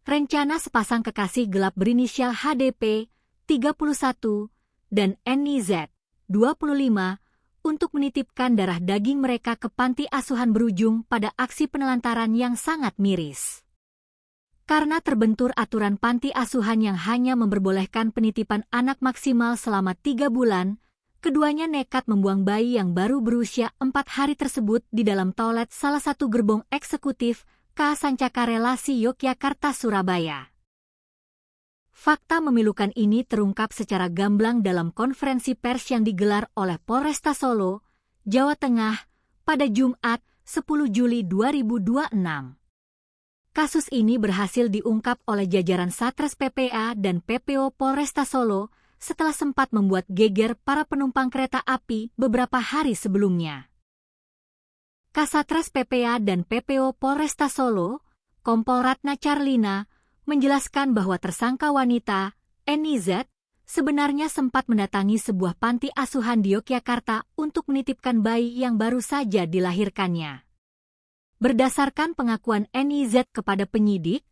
rencana sepasang kekasih gelap berinisial HDP, 31, dan NIZ, 25, untuk menitipkan darah daging mereka ke panti asuhan berujung pada aksi penelantaran yang sangat miris. Karena terbentur aturan panti asuhan yang hanya memperbolehkan penitipan anak maksimal selama 3 bulan, keduanya nekat membuang bayi yang baru berusia 4 hari tersebut di dalam toilet salah satu gerbong eksekutif KA Sancaka Relasi Yogyakarta Surabaya. Fakta memilukan ini terungkap secara gamblang dalam konferensi pers yang digelar oleh Polresta Solo, Jawa Tengah, pada Jumat, 10 Juli 2026. Kasus ini berhasil diungkap oleh jajaran Satres PPA dan PPO Polresta Solo setelah sempat membuat geger para penumpang kereta api beberapa hari sebelumnya. Kasatres PPA dan PPO Polresta Solo, Kompol Ratna Carlina, menjelaskan bahwa tersangka wanita, NIZ, sebenarnya sempat mendatangi sebuah panti asuhan di Yogyakarta untuk menitipkan bayi yang baru saja dilahirkannya. Berdasarkan pengakuan NIZ kepada penyidik,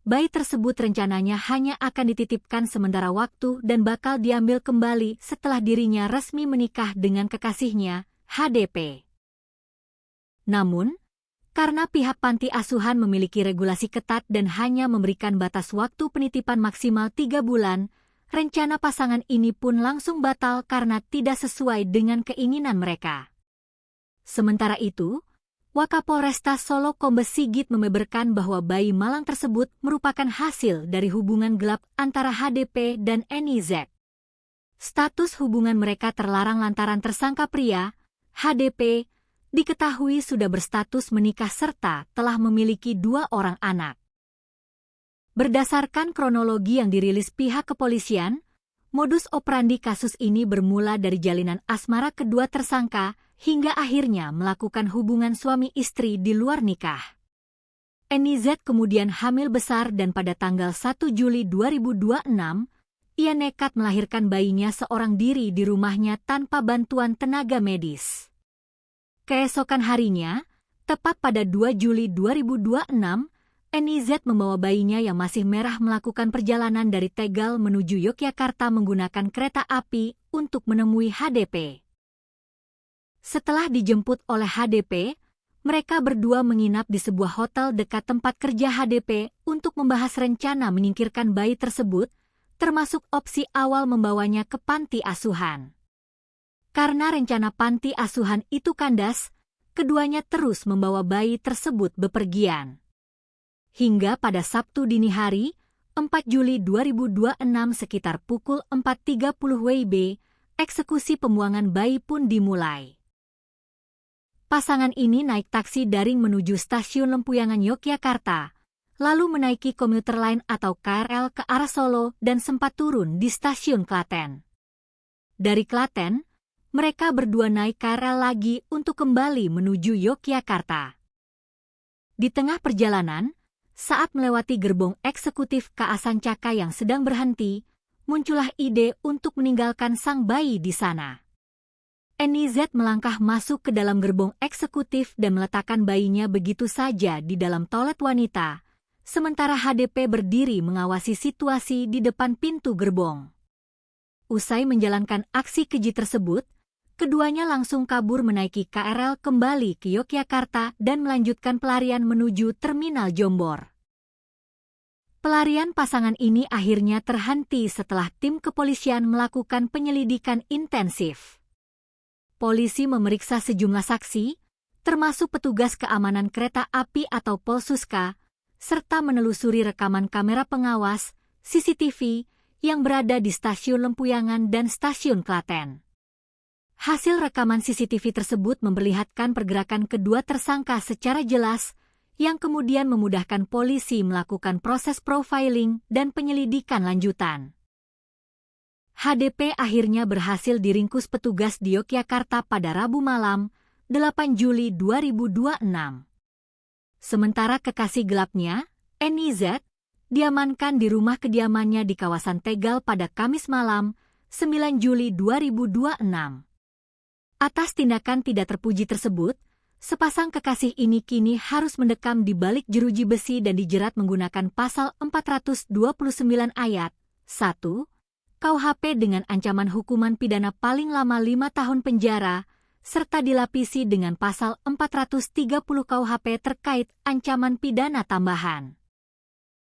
bayi tersebut rencananya hanya akan dititipkan sementara waktu dan bakal diambil kembali setelah dirinya resmi menikah dengan kekasihnya, HDP. Namun, karena pihak panti asuhan memiliki regulasi ketat dan hanya memberikan batas waktu penitipan maksimal 3 bulan, rencana pasangan ini pun langsung batal karena tidak sesuai dengan keinginan mereka. Sementara itu, Wakapolresta Solo Kombes Sigit membeberkan bahwa bayi malang tersebut merupakan hasil dari hubungan gelap antara HDP dan NIZ. Status hubungan mereka terlarang lantaran tersangka pria, HDP, diketahui sudah berstatus menikah serta telah memiliki 2 orang anak. Berdasarkan kronologi yang dirilis pihak kepolisian, modus operandi kasus ini bermula dari jalinan asmara kedua tersangka hingga akhirnya melakukan hubungan suami istri di luar nikah. NIZ kemudian hamil besar dan pada tanggal 1 Juli 2026, ia nekat melahirkan bayinya seorang diri di rumahnya tanpa bantuan tenaga medis. Keesokan harinya, tepat pada 2 Juli 2026, NIZ membawa bayinya yang masih merah melakukan perjalanan dari Tegal menuju Yogyakarta menggunakan kereta api untuk menemui HDP. Setelah dijemput oleh HDP, mereka berdua menginap di sebuah hotel dekat tempat kerja HDP untuk membahas rencana menyingkirkan bayi tersebut, termasuk opsi awal membawanya ke panti asuhan. Karena rencana panti asuhan itu kandas, keduanya terus membawa bayi tersebut bepergian. Hingga pada Sabtu dini hari, 4 Juli 2026 sekitar pukul 4.30 WIB, eksekusi pembuangan bayi pun dimulai. Pasangan ini naik taksi daring menuju stasiun Lempuyangan Yogyakarta, lalu menaiki komuter lain atau KRL ke arah Solo dan sempat turun di stasiun Klaten. Dari Klaten, mereka berdua naik KRL lagi untuk kembali menuju Yogyakarta. Di tengah perjalanan, saat melewati gerbong eksekutif KA Sancaka yang sedang berhenti, muncullah ide untuk meninggalkan sang bayi di sana. NIZ melangkah masuk ke dalam gerbong eksekutif dan meletakkan bayinya begitu saja di dalam toilet wanita, sementara HDP berdiri mengawasi situasi di depan pintu gerbong. Usai menjalankan aksi keji tersebut, keduanya langsung kabur menaiki KRL kembali ke Yogyakarta dan melanjutkan pelarian menuju Terminal Jombor. Pelarian pasangan ini akhirnya terhenti setelah tim kepolisian melakukan penyelidikan intensif. Polisi memeriksa sejumlah saksi, termasuk petugas keamanan kereta api atau Polsuska, serta menelusuri rekaman kamera pengawas, CCTV, yang berada di stasiun Lempuyangan dan stasiun Klaten. Hasil rekaman CCTV tersebut memperlihatkan pergerakan kedua tersangka secara jelas, yang kemudian memudahkan polisi melakukan proses profiling dan penyelidikan lanjutan. HDP akhirnya berhasil diringkus petugas di Yogyakarta pada Rabu malam, 8 Juli 2026. Sementara kekasih gelapnya, NIZ, diamankan di rumah kediamannya di kawasan Tegal pada Kamis malam, 9 Juli 2026. Atas tindakan tidak terpuji tersebut, Sepasang kekasih ini kini harus mendekam di balik jeruji besi dan dijerat menggunakan pasal 429 ayat 1 KUHP dengan ancaman hukuman pidana paling lama 5 tahun penjara, serta dilapisi dengan pasal 430 KUHP terkait ancaman pidana tambahan.